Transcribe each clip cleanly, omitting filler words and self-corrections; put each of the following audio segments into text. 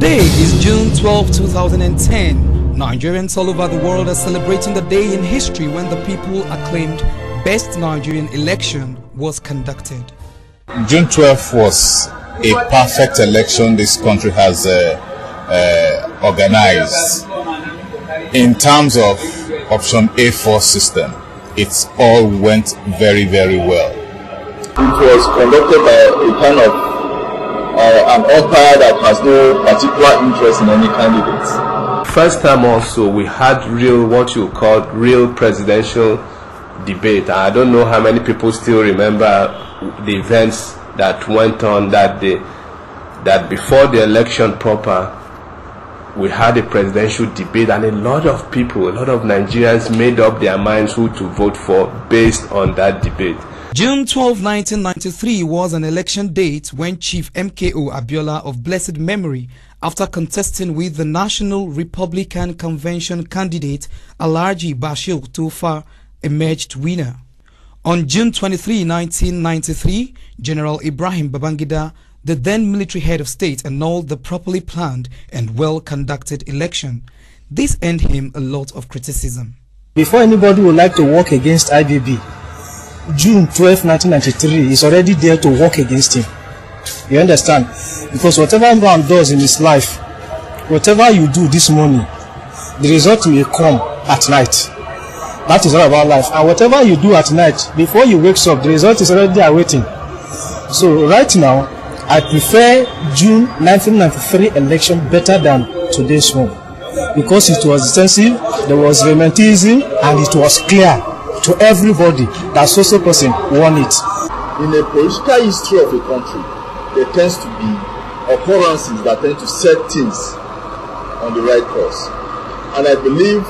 Today is June 12, 2010. Nigerians all over the world are celebrating the day in history when the people acclaimed best Nigerian election was conducted. June 12th was a perfect election this country has organized. In terms of option A4 system, it all went very, very well. It was conducted by a kind of an umpire that has no particular interest in any candidates. First time also we had what you call real presidential debate. I don't know how many people still remember the events that went on that day, that before the election proper we had a presidential debate, and a lot of people, a lot of Nigerians made up their minds who to vote for based on that debate. June 12, 1993 was an election date when Chief M.K.O. Abiola of blessed memory, after contesting with the National Republican Convention candidate Abiola and Bashir Tofar, emerged winner. On June 23, 1993, General Ibrahim Babangida, the then military head of state, annulled the properly planned and well-conducted election. This earned him a lot of criticism. Before anybody would like to work against IBB, June 12, 1993 is already there to work against him. You understand? Because whatever man does in his life, whatever you do this morning, the result will come at night. That is all about life. And whatever you do at night, before you wake up, the result is already awaiting. So right now, I prefer June 1993 election better than today's one, because it was extensive, there was romanticism, and it was clear to everybody that so person won it. In the political history of a country, there tends to be occurrences that tend to set things on the right course. And I believe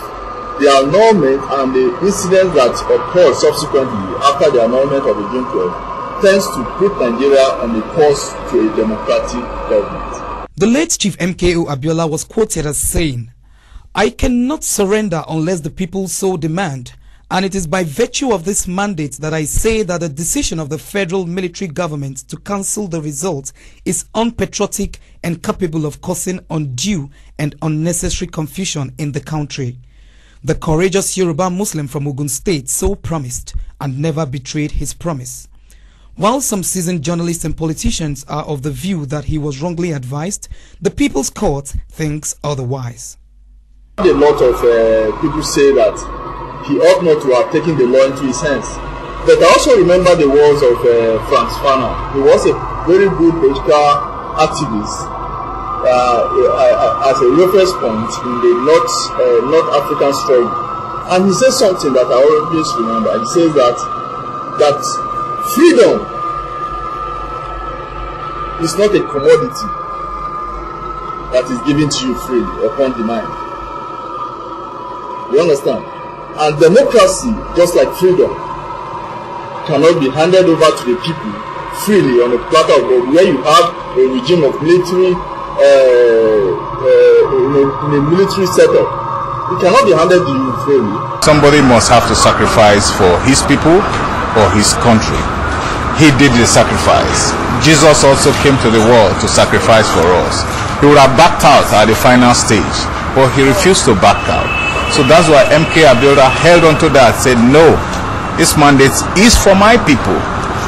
the annulment and the incidents that occurred subsequently after the annulment of the June 12 tends to put Nigeria on the course to a democratic government. The late Chief M.K.O. Abiola was quoted as saying, "I cannot surrender unless the people so demand. And it is by virtue of this mandate that I say that the decision of the federal military government to cancel the results is unpatriotic and capable of causing undue and unnecessary confusion in the country." The courageous Yoruba Muslim from Ogun State so promised and never betrayed his promise. While some seasoned journalists and politicians are of the view that he was wrongly advised, the People's Court thinks otherwise. A lot of people say that he ought not to have taken the law into his hands. But I also remember the words of Franz Fanon. He was a very good political activist as a reference point in the North African struggle. And he says something that I always remember. He says that freedom is not a commodity that is given to you freely upon demand. You understand? And democracy, just like freedom, cannot be handed over to the people freely on a platter of gold, where you have a regime of military, in a military setup. It cannot be handed to you freely. Somebody must have to sacrifice for his people or his country. He did the sacrifice. Jesus also came to the world to sacrifice for us. He would have backed out at the final stage, but he refused to back out. So that's why M.K. Abiola held on to that, said, no, this mandate is for my people,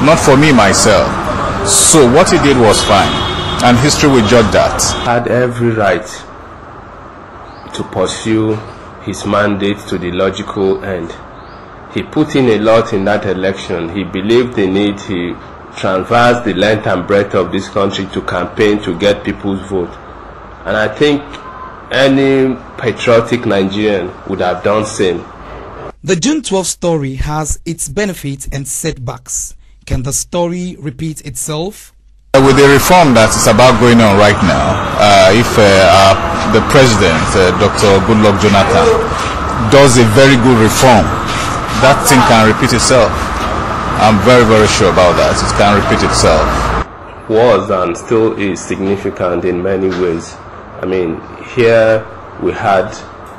not for me myself. So what he did was fine, and history will judge that. Had every right to pursue his mandate to the logical end. He put in a lot in that election. He believed in it. He traversed the length and breadth of this country to campaign to get people's vote. And I think any patriotic Nigerian would have done same. The June 12 story has its benefits and setbacks. Can the story repeat itself? With the reform that is about going on right now, if the president, Dr. Goodluck Jonathan, does a very good reform, that thing can repeat itself. I'm very, very sure about that. It can repeat itself. Was and still is significant in many ways. I mean, here we had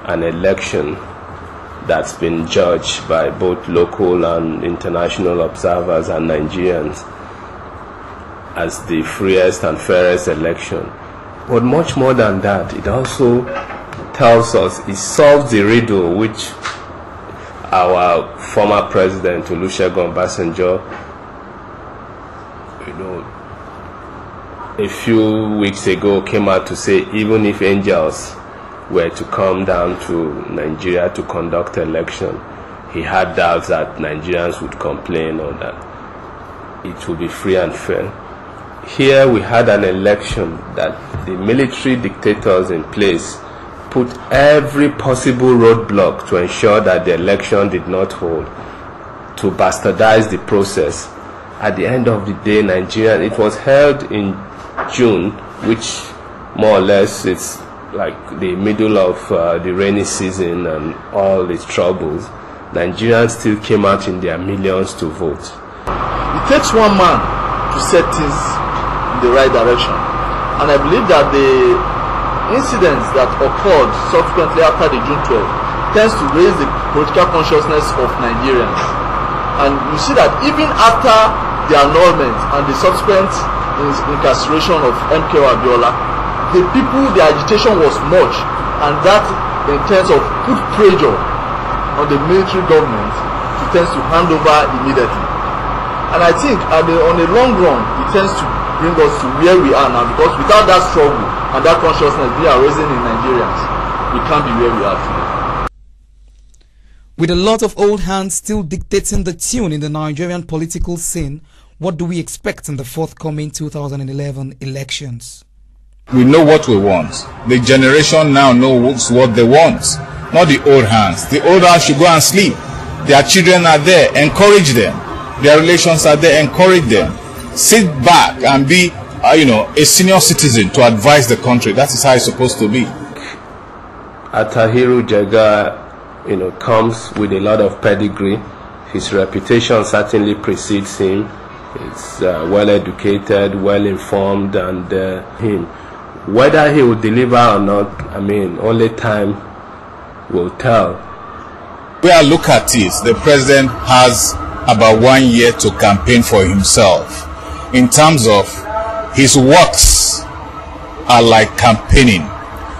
an election that's been judged by both local and international observers and Nigerians as the freest and fairest election. But much more than that, it also tells us, it solves the riddle which our former president Olusegun Obasanjo, a few weeks ago came out to say, even if angels were to come down to Nigeria to conduct election, he had doubts that Nigerians would complain or that it would be free and fair. Here we had an election that the military dictators in place put every possible roadblock to ensure that the election did not hold, to bastardize the process. At the end of the day, it was held in June, which more or less it's like the middle of the rainy season and all its troubles. Nigerians still came out in their millions to vote. It takes one man to set things in the right direction, and I believe that the incidents that occurred subsequently after the June 12th tends to raise the political consciousness of Nigerians. And you see that even after the annulment and the subsequent incarceration of M.K.O. Abiola, the people, the agitation was much, and that in terms of put pressure on the military government to tend to hand over immediately. And I think on the long run, it tends to bring us to where we are now, because without that struggle and that consciousness we are raising in Nigerians, we can't be where we are today. With a lot of old hands still dictating the tune in the Nigerian political scene, what do we expect in the forthcoming 2011 elections? We know what we want. The generation now knows what they want, not the old hands. The old hands should go and sleep. Their children are there, encourage them. Their relations are there, encourage them. Sit back and be, a senior citizen to advise the country. That is how it's supposed to be. Tahiru Jega, comes with a lot of pedigree. His reputation certainly precedes him. He's well educated, well informed, and whether he will deliver or not, only time will tell. Where I look at it, the president has about 1 year to campaign for himself. In terms of his works are like campaigning,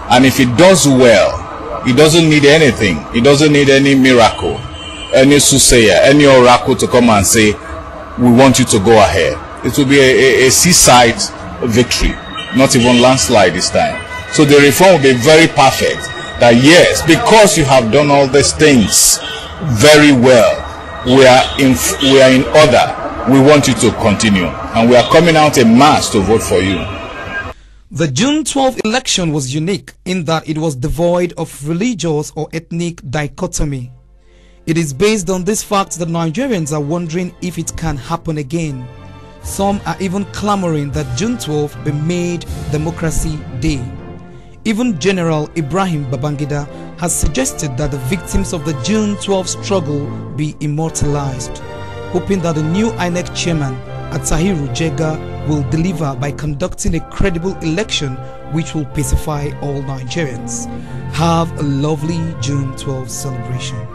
and if he does well, he doesn't need anything. He doesn't need any miracle, any soothsayer, any oracle to come and say, we want you to go ahead. It will be a seaside victory, not even landslide this time. So the reform will be very perfect. That yes, because you have done all these things very well, we are in order. We want you to continue, and we are coming out en masse to vote for you. The June 12th election was unique in that it was devoid of religious or ethnic dichotomy. It is based on this fact that Nigerians are wondering if it can happen again. Some are even clamoring that June 12th be made Democracy Day. Even General Ibrahim Babangida has suggested that the victims of the June 12th struggle be immortalized, hoping that the new INEC chairman, Tahiru Jega, will deliver by conducting a credible election which will pacify all Nigerians. Have a lovely June 12th celebration.